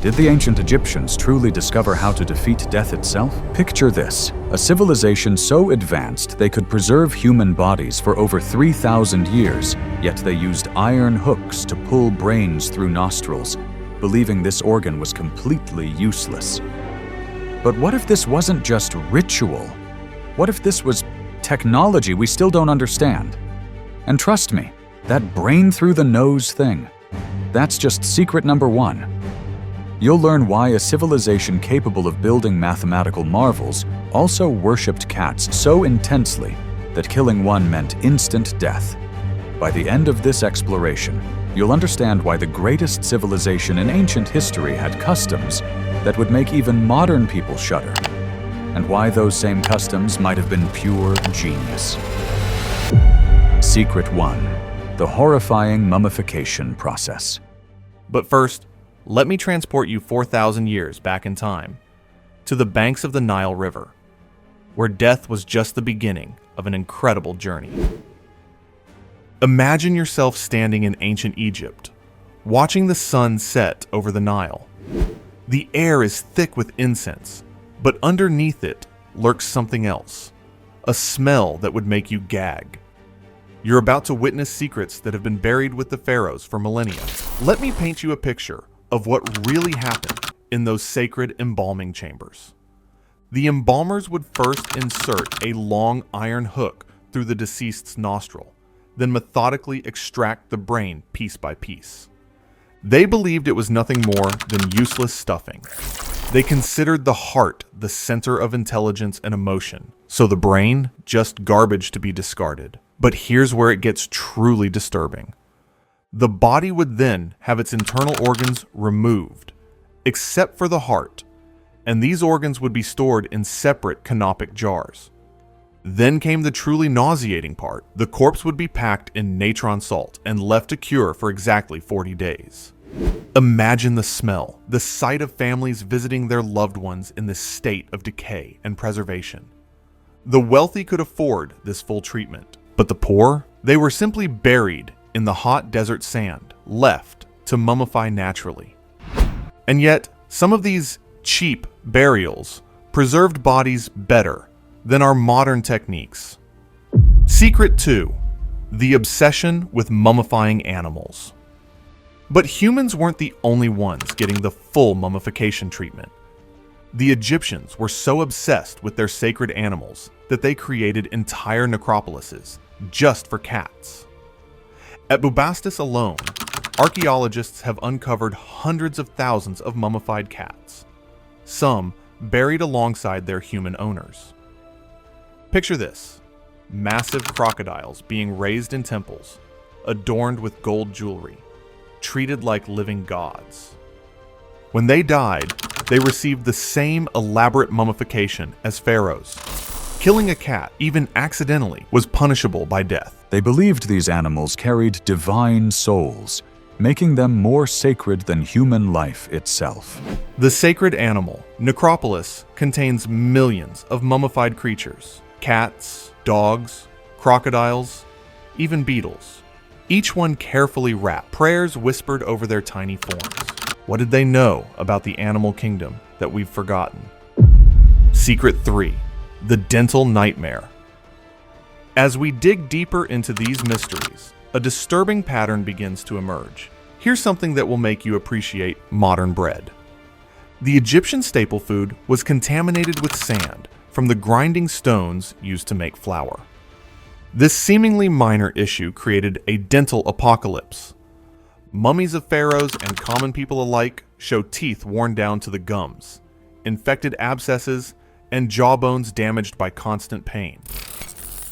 Did the ancient Egyptians truly discover how to defeat death itself? Picture this: a civilization so advanced they could preserve human bodies for over 3,000 years, yet they used iron hooks to pull brains through nostrils, believing this organ was completely useless. But what if this wasn't just ritual? What if this was technology we still don't understand? And trust me, that brain through the nose thing, that's just secret number one. You'll learn why a civilization capable of building mathematical marvels also worshipped cats so intensely that killing one meant instant death. By the end of this exploration, you'll understand why the greatest civilization in ancient history had customs that would make even modern people shudder, and why those same customs might have been pure genius. Secret 1: the horrifying mummification process. But first, let me transport you 4,000 years back in time, to the banks of the Nile River, where death was just the beginning of an incredible journey. Imagine yourself standing in ancient Egypt, watching the sun set over the Nile. The air is thick with incense, but underneath it lurks something else, a smell that would make you gag. You're about to witness secrets that have been buried with the pharaohs for millennia. Let me paint you a picture of what really happened in those sacred embalming chambers. The embalmers would first insert a long iron hook through the deceased's nostril, then methodically extract the brain piece by piece. They believed it was nothing more than useless stuffing. They considered the heart the center of intelligence and emotion, so the brain just garbage to be discarded. But here's where it gets truly disturbing. The body would then have its internal organs removed, except for the heart, and these organs would be stored in separate canopic jars. Then came the truly nauseating part. The corpse would be packed in natron salt and left to cure for exactly 40 days. Imagine the smell, the sight of families visiting their loved ones in this state of decay and preservation. The wealthy could afford this full treatment, but the poor, they were simply buried in the hot desert sand, left to mummify naturally. And yet, some of these cheap burials preserved bodies better than our modern techniques. Secret 2: the obsession with mummifying animals. But humans weren't the only ones getting the full mummification treatment. The Egyptians were so obsessed with their sacred animals that they created entire necropolises just for cats. At Bubastis alone, archaeologists have uncovered hundreds of thousands of mummified cats, some buried alongside their human owners. Picture this: massive crocodiles being raised in temples, adorned with gold jewelry, treated like living gods. When they died, they received the same elaborate mummification as pharaohs. Killing a cat, even accidentally, was punishable by death. They believed these animals carried divine souls, making them more sacred than human life itself. The sacred animal, necropolis, contains millions of mummified creatures: cats, dogs, crocodiles, even beetles. Each one carefully wrapped, prayers whispered over their tiny forms. What did they know about the animal kingdom that we've forgotten? Secret 3: the dental nightmare. As we dig deeper into these mysteries, a disturbing pattern begins to emerge. Here's something that will make you appreciate modern bread. The Egyptian staple food was contaminated with sand from the grinding stones used to make flour. This seemingly minor issue created a dental apocalypse. Mummies of pharaohs and common people alike show teeth worn down to the gums, infected abscesses, and jawbones damaged by constant pain.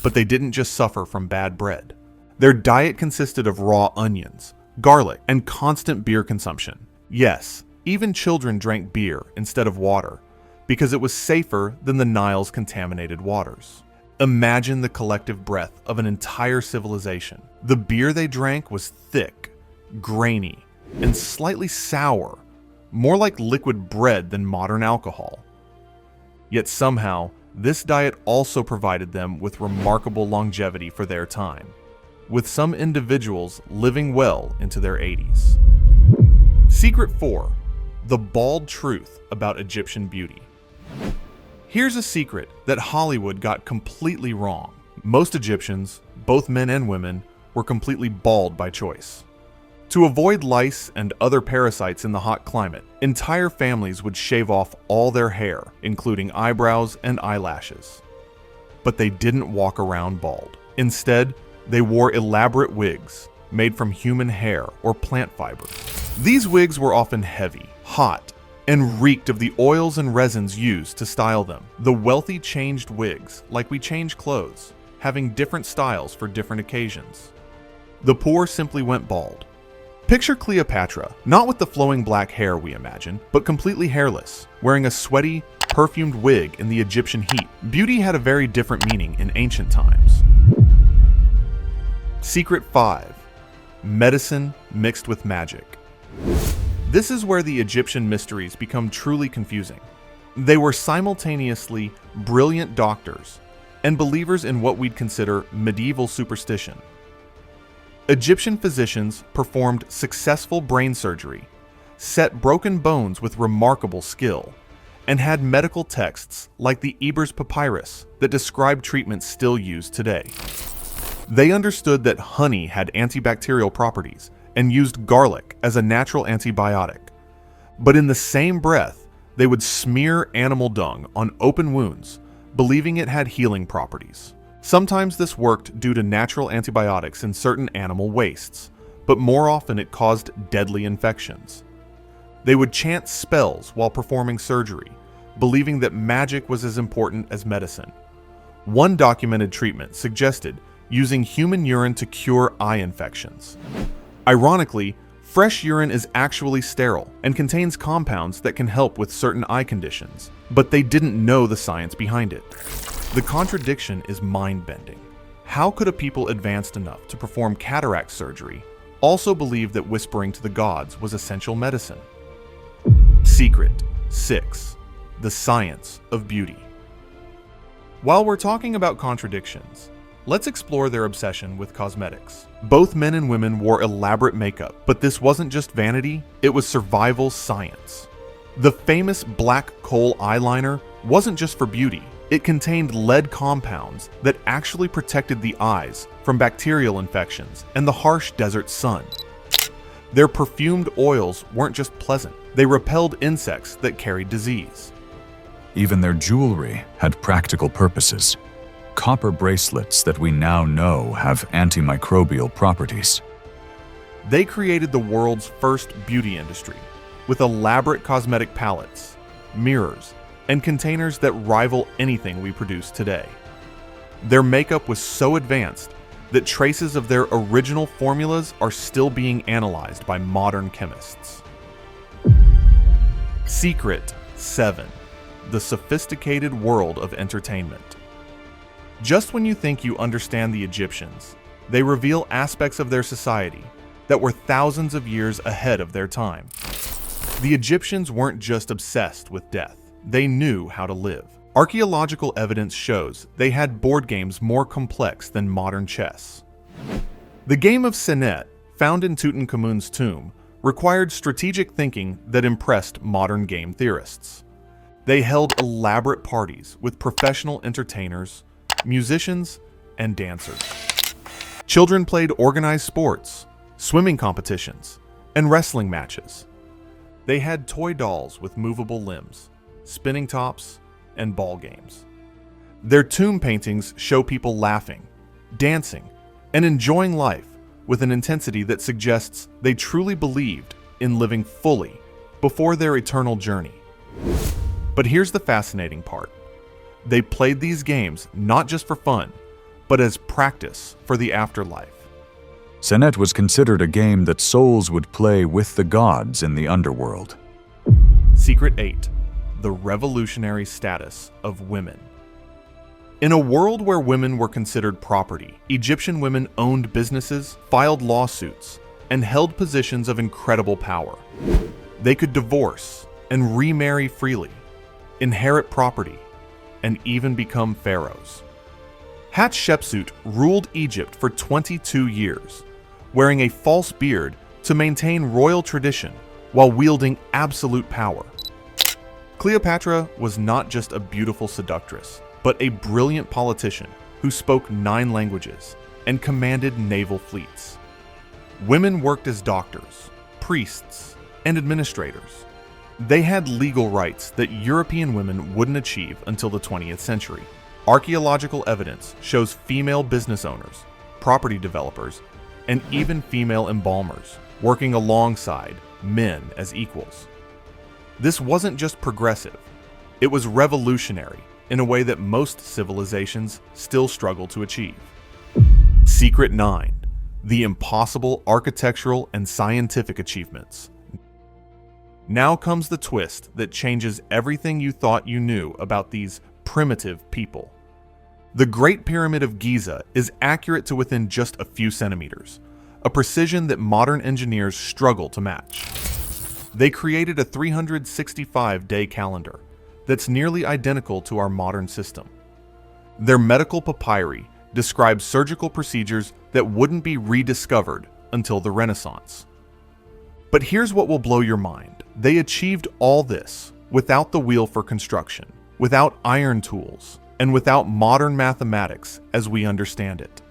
But they didn't just suffer from bad bread. Their diet consisted of raw onions, garlic, and constant beer consumption. Yes, even children drank beer instead of water, because it was safer than the Nile's contaminated waters. Imagine the collective breath of an entire civilization. The beer they drank was thick, grainy, and slightly sour, more like liquid bread than modern alcohol. Yet somehow, this diet also provided them with remarkable longevity for their time, with some individuals living well into their 80s. Secret 4: The bald truth about Egyptian beauty. Here's a secret that Hollywood got completely wrong. Most Egyptians, both men and women, were completely bald by choice. To avoid lice and other parasites in the hot climate, entire families would shave off all their hair, including eyebrows and eyelashes. But they didn't walk around bald. Instead, they wore elaborate wigs made from human hair or plant fibers. These wigs were often heavy, hot, and reeked of the oils and resins used to style them. The wealthy changed wigs like we change clothes, having different styles for different occasions. The poor simply went bald. Picture Cleopatra, not with the flowing black hair we imagine, but completely hairless, wearing a sweaty, perfumed wig in the Egyptian heat. Beauty had a very different meaning in ancient times. Secret 5. Medicine mixed with magic. This is where the Egyptian mysteries become truly confusing. They were simultaneously brilliant doctors and believers in what we'd consider medieval superstition. Egyptian physicians performed successful brain surgery, set broken bones with remarkable skill, and had medical texts like the Ebers Papyrus that describe treatments still used today. They understood that honey had antibacterial properties and used garlic as a natural antibiotic. But in the same breath, they would smear animal dung on open wounds, believing it had healing properties. Sometimes this worked due to natural antibiotics in certain animal wastes, but more often it caused deadly infections. They would chant spells while performing surgery, believing that magic was as important as medicine. One documented treatment suggested using human urine to cure eye infections. Ironically, fresh urine is actually sterile and contains compounds that can help with certain eye conditions, but they didn't know the science behind it. The contradiction is mind-bending. How could a people advanced enough to perform cataract surgery also believe that whispering to the gods was essential medicine? Secret 6. The science of beauty. While we're talking about contradictions, let's explore their obsession with cosmetics. Both men and women wore elaborate makeup, but this wasn't just vanity, it was survival science. The famous black coal eyeliner wasn't just for beauty. It contained lead compounds that actually protected the eyes from bacterial infections and the harsh desert sun. Their perfumed oils weren't just pleasant, they repelled insects that carried disease. Even their jewelry had practical purposes. Copper bracelets that we now know have antimicrobial properties. They created the world's first beauty industry, with elaborate cosmetic palettes, mirrors, and containers that rival anything we produce today. Their makeup was so advanced that traces of their original formulas are still being analyzed by modern chemists. Secret 7. The sophisticated world of entertainment. Just when you think you understand the Egyptians, they reveal aspects of their society that were thousands of years ahead of their time. The Egyptians weren't just obsessed with death, they knew how to live. Archaeological evidence shows they had board games more complex than modern chess. The game of Senet, found in Tutankhamun's tomb, required strategic thinking that impressed modern game theorists. They held elaborate parties with professional entertainers, musicians, and dancers. Children played organized sports, swimming competitions, and wrestling matches. They had toy dolls with movable limbs, spinning tops, and ball games. Their tomb paintings show people laughing, dancing, and enjoying life with an intensity that suggests they truly believed in living fully before their eternal journey. But here's the fascinating part. They played these games not just for fun, but as practice for the afterlife. Senet was considered a game that souls would play with the gods in the underworld. Secret 8. The revolutionary status of women. In a world where women were considered property, Egyptian women owned businesses, filed lawsuits, and held positions of incredible power. They could divorce and remarry freely, inherit property, and even become pharaohs. Hatshepsut ruled Egypt for 22 years, wearing a false beard to maintain royal tradition while wielding absolute power. Cleopatra was not just a beautiful seductress, but a brilliant politician who spoke 9 languages and commanded naval fleets. Women worked as doctors, priests, and administrators. They had legal rights that European women wouldn't achieve until the 20th century. Archaeological evidence shows female business owners, property developers, and even female embalmers working alongside men as equals. This wasn't just progressive, it was revolutionary in a way that most civilizations still struggle to achieve. Secret 9. The impossible architectural and scientific achievements. Now comes the twist that changes everything you thought you knew about these primitive people. The Great Pyramid of Giza is accurate to within just a few centimeters, a precision that modern engineers struggle to match. They created a 365-day calendar that's nearly identical to our modern system. Their medical papyri describe surgical procedures that wouldn't be rediscovered until the Renaissance. But here's what will blow your mind. They achieved all this without the wheel for construction, without iron tools, and without modern mathematics as we understand it.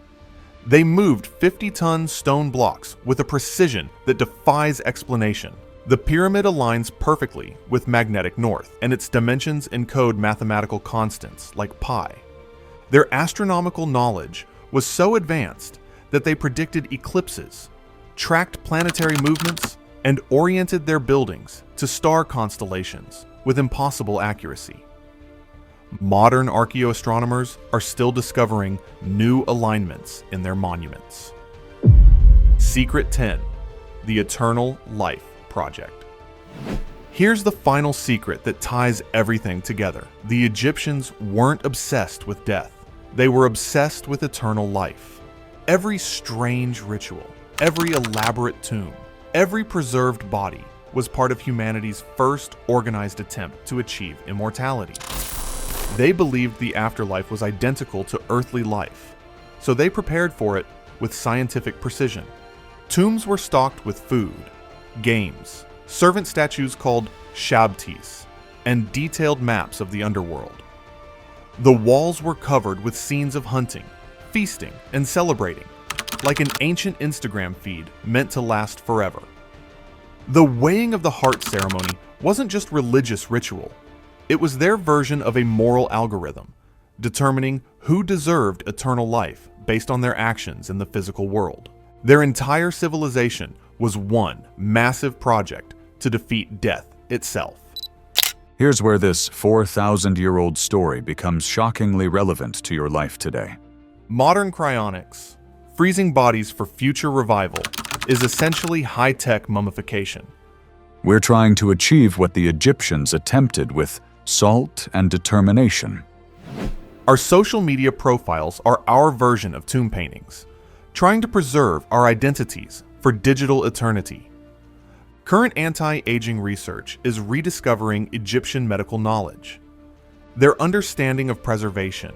They moved 50-ton stone blocks with a precision that defies explanation. The pyramid aligns perfectly with magnetic north, and its dimensions encode mathematical constants like pi. Their astronomical knowledge was so advanced that they predicted eclipses, tracked planetary movements, and oriented their buildings to star constellations with impossible accuracy. Modern archaeoastronomers are still discovering new alignments in their monuments. Secret 10. The Eternal Life Project. Here's the final secret that ties everything together. The Egyptians weren't obsessed with death. They were obsessed with eternal life. Every strange ritual, every elaborate tomb, every preserved body was part of humanity's first organized attempt to achieve immortality. They believed the afterlife was identical to earthly life, so they prepared for it with scientific precision. Tombs were stocked with food, games, servant statues called shabtis, and detailed maps of the underworld. The walls were covered with scenes of hunting, feasting, and celebrating, like an ancient Instagram feed meant to last forever. The weighing of the heart ceremony wasn't just religious ritual. It was their version of a moral algorithm, determining who deserved eternal life based on their actions in the physical world. Their entire civilization was one massive project to defeat death itself. Here's where this 4,000-year-old story becomes shockingly relevant to your life today. Modern cryonics, freezing bodies for future revival, is essentially high-tech mummification. We're trying to achieve what the Egyptians attempted with salt and determination. Our social media profiles are our version of tomb paintings, trying to preserve our identities for digital eternity. Current anti-aging research is rediscovering Egyptian medical knowledge, their understanding of preservation,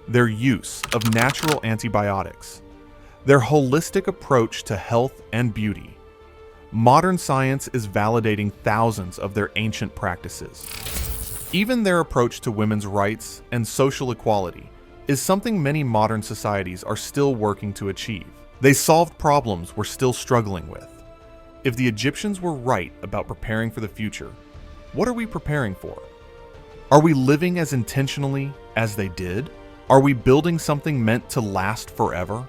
their use of natural antibiotics, their holistic approach to health and beauty. Modern science is validating thousands of their ancient practices. Even their approach to women's rights and social equality is something many modern societies are still working to achieve. They solved problems we're still struggling with. If the Egyptians were right about preparing for the future, what are we preparing for? Are we living as intentionally as they did? Are we building something meant to last forever?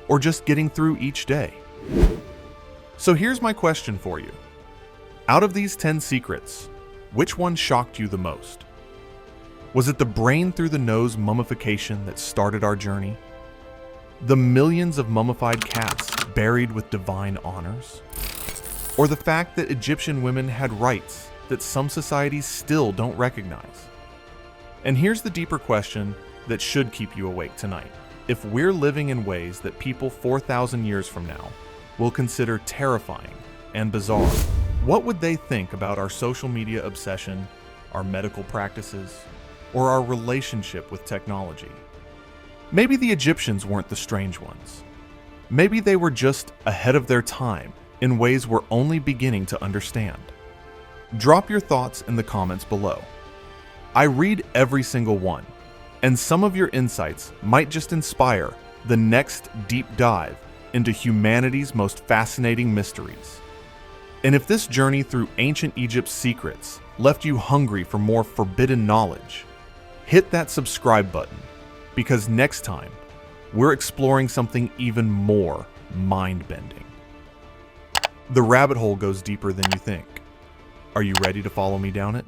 Or just getting through each day? So here's my question for you. Out of these 10 secrets, which one shocked you the most? Was it the brain through the nose mummification that started our journey? The millions of mummified cats buried with divine honors? Or the fact that Egyptian women had rights that some societies still don't recognize? And here's the deeper question that should keep you awake tonight. If we're living in ways that people 4,000 years from now will consider terrifying and bizarre, what would they think about our social media obsession, our medical practices, or our relationship with technology? Maybe the Egyptians weren't the strange ones. Maybe they were just ahead of their time in ways we're only beginning to understand. Drop your thoughts in the comments below. I read every single one, and some of your insights might just inspire the next deep dive into humanity's most fascinating mysteries. And if this journey through ancient Egypt's secrets left you hungry for more forbidden knowledge, hit that subscribe button, because next time, we're exploring something even more mind-bending. The rabbit hole goes deeper than you think. Are you ready to follow me down it?